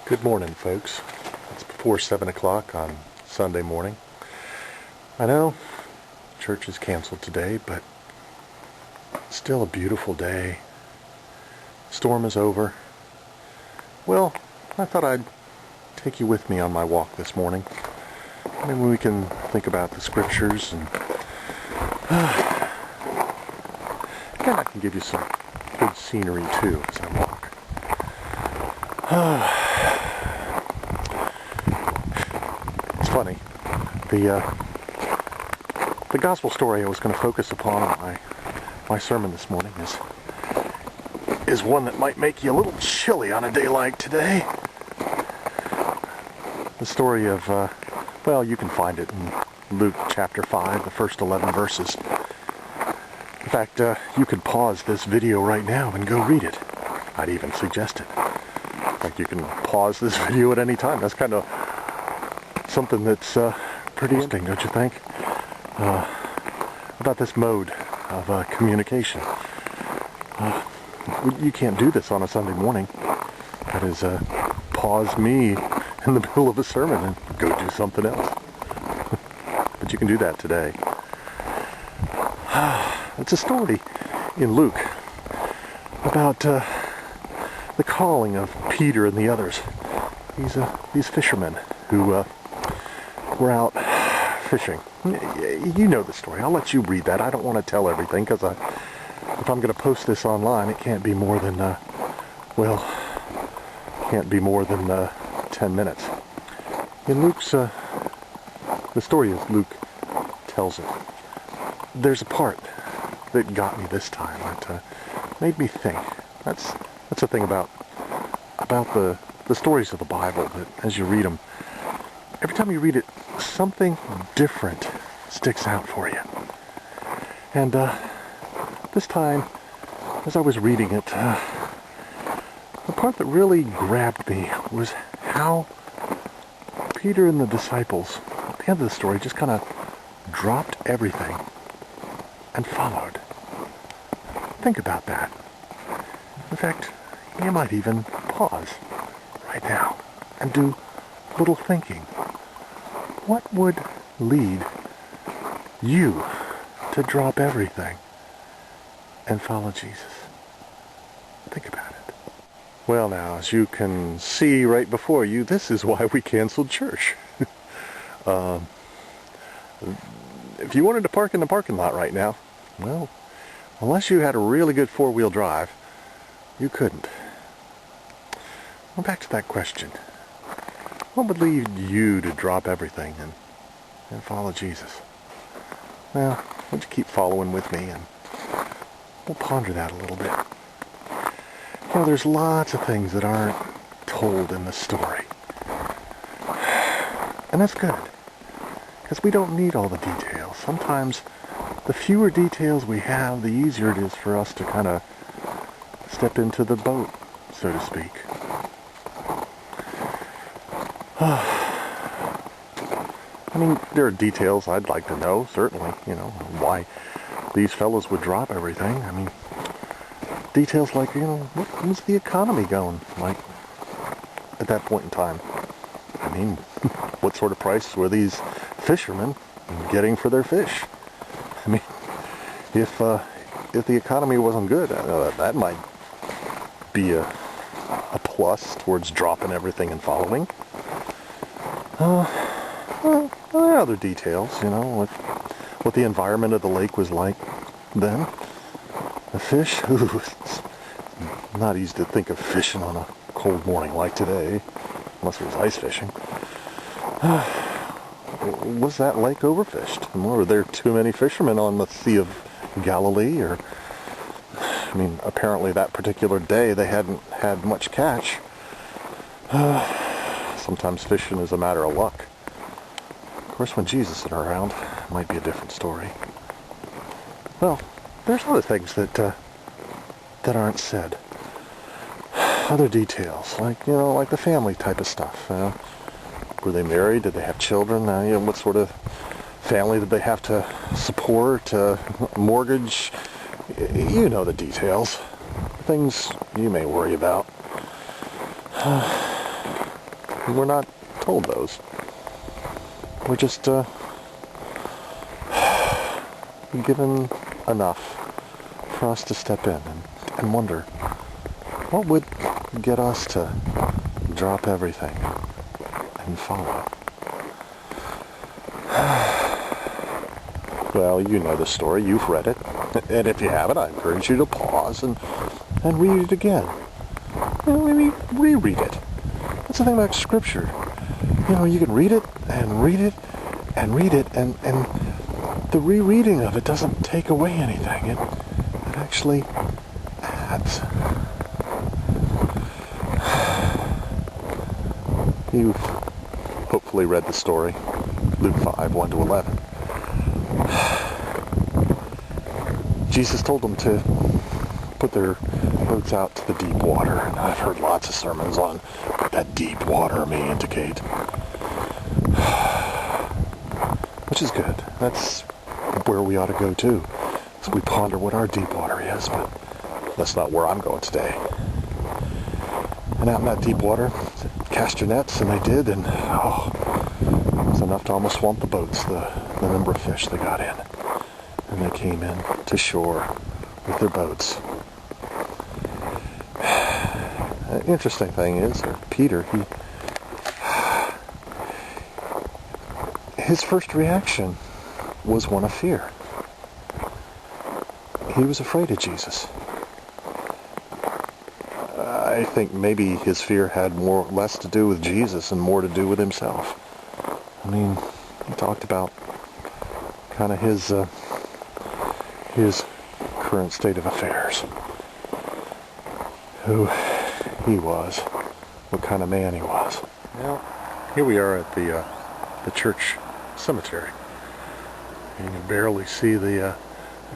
Good morning, folks. It's before 7 o'clock on Sunday morning. I know church is canceled today, but it's still a beautiful day. Storm is over. Well, I thought I'd take you with me on my walk this morning. Maybe we can think about the scriptures and I can give you some good scenery too as I walk. It's funny. The gospel story I was going to focus upon in my sermon this morning is one that might make you a little chilly on a day like today. The story of, you can find it in Luke chapter 5, the first 11 verses. In fact, you could pause this video right now and go read it. I'd even suggest it. Like you can pause this video at any time. That's kind of something that's pretty interesting, don't you think? About this mode of communication. You can't do this on a Sunday morning. That is, pause me in the middle of a sermon and go do something else. But you can do that today. It's a story in Luke about the calling of Peter and the others. These fishermen who were out fishing. You know the story. I'll let you read that. I don't want to tell everything because if I'm going to post this online, it can't be more than 10 minutes. In Luke's, the story as Luke tells it, there's a part that got me this time, that made me think. That's the thing about the stories of the Bible, that as you read them, every time you read it, something different sticks out for you. And this time, as I was reading it, the part that really grabbed me was how Peter and the disciples, at the end of the story, just kind of dropped everything and followed. Think about that. In fact, you might even pause right now and do a little thinking. What would lead you to drop everything and follow Jesus? Think about it. Well, now, as you can see right before you, this is why we canceled church. If you wanted to park in the parking lot right now, well, unless you had a really good four-wheel drive, you couldn't. Well, back to that question. What would lead you to drop everything and follow Jesus? Well, why don't you keep following with me and we'll ponder that a little bit. You know, there's lots of things that aren't told in the story. And that's good, because we don't need all the details. Sometimes the fewer details we have, the easier it is for us to kind of step into the boat, so to speak. I mean, there are details I'd like to know, certainly, why these fellows would drop everything. I mean, details like, what was the economy going like at that point in time? I mean, what sort of prices were these fishermen getting for their fish? I mean, if the economy wasn't good, that might be a plus towards dropping everything and following. Other details, what the environment of the lake was like then. The fish, it's not easy to think of fishing on a cold morning like today, unless it was ice fishing. Was that lake overfished? Were there too many fishermen on the Sea of Galilee? Apparently that particular day they hadn't had much catch. Sometimes fishing is a matter of luck. Of course, when Jesus is around, it might be a different story. Well, there's other things that aren't said. Other details, like the family type of stuff. Were they married? Did they have children? What sort of family did they have to support? Mortgage? You know the details. Things you may worry about. We're not told those. We're just given enough for us to step in and wonder what would get us to drop everything and follow. Well, you know the story. You've read it. And if you haven't, I encourage you to pause and read it again. Maybe reread it. That's the thing about Scripture. You can read it and read it and read it, and the rereading of it doesn't take away anything. It actually adds. You've hopefully read the story, Luke 5, 1 to 11. Jesus told them to put their boats out to the deep water, and I've heard lots of sermons on what that deep water may indicate. Which is good. That's where we ought to go too, as we ponder what our deep water is, but that's not where I'm going today. And out in that deep water, cast your nets, and they did, and it was enough to almost swamp the boats, the number of fish they got in. And they came in to shore with their boats. The interesting thing is, Peter, his first reaction was one of fear. He was afraid of Jesus. I think maybe his fear had less to do with Jesus and more to do with himself. I mean, he talked about kind of his current state of affairs. Who he was, what kind of man he was. Well, here we are at the church cemetery. You can barely see the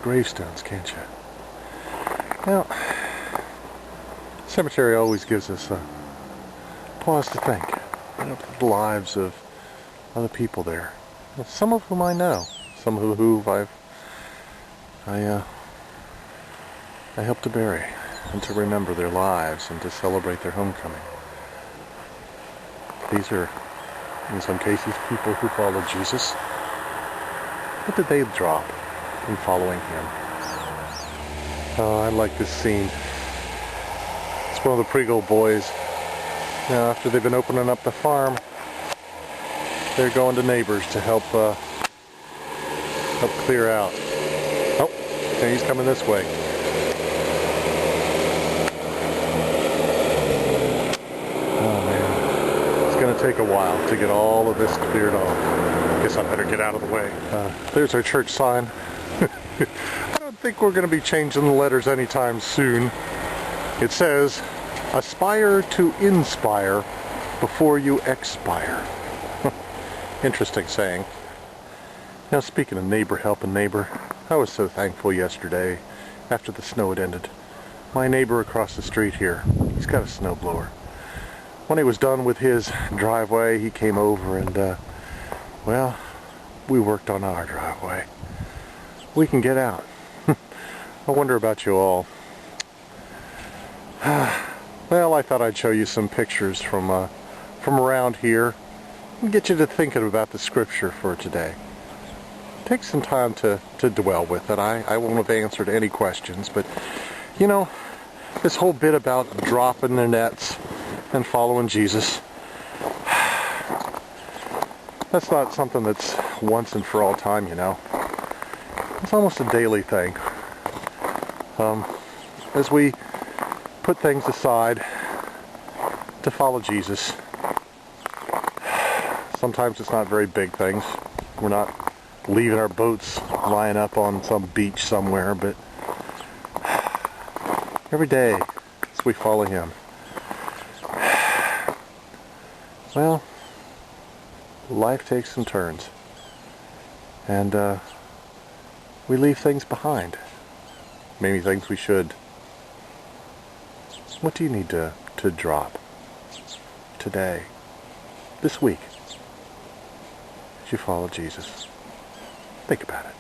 gravestones, can't you? Well, cemetery always gives us a pause to think. The lives of other people there. Some of whom I know. Some of whom I help to bury and to remember their lives and to celebrate their homecoming. These are, in some cases, people who followed Jesus. What did they drop in following him? Oh, I like this scene. It's one of the Priegel boys. After they've been opening up the farm, they're going to neighbors to help clear out. Oh, and he's coming this way. Oh man, it's going to take a while to get all of this cleared off. Guess I better get out of the way. There's our church sign. I don't think we're going to be changing the letters anytime soon. It says, "Aspire to inspire before you expire." Interesting saying. Now, speaking of neighbor helping neighbor, I was so thankful yesterday after the snow had ended. My neighbor across the street here, he's got a snowblower. When he was done with his driveway, he came over and, well, we worked on our driveway. We can get out. I wonder about you all. Well, I thought I'd show you some pictures from around here and get you to thinking about the scripture for today. Take some time to dwell with it. I won't have answered any questions, but this whole bit about dropping their nets and following Jesus, that's not something that's once and for all time, It's almost a daily thing. As we put things aside to follow Jesus, sometimes it's not very big things. We're not leaving our boats lying up on some beach somewhere, but every day as we follow him, well, life takes some turns, and we leave things behind, maybe things we should. What do you need to drop today, this week, as you follow Jesus? Think about it.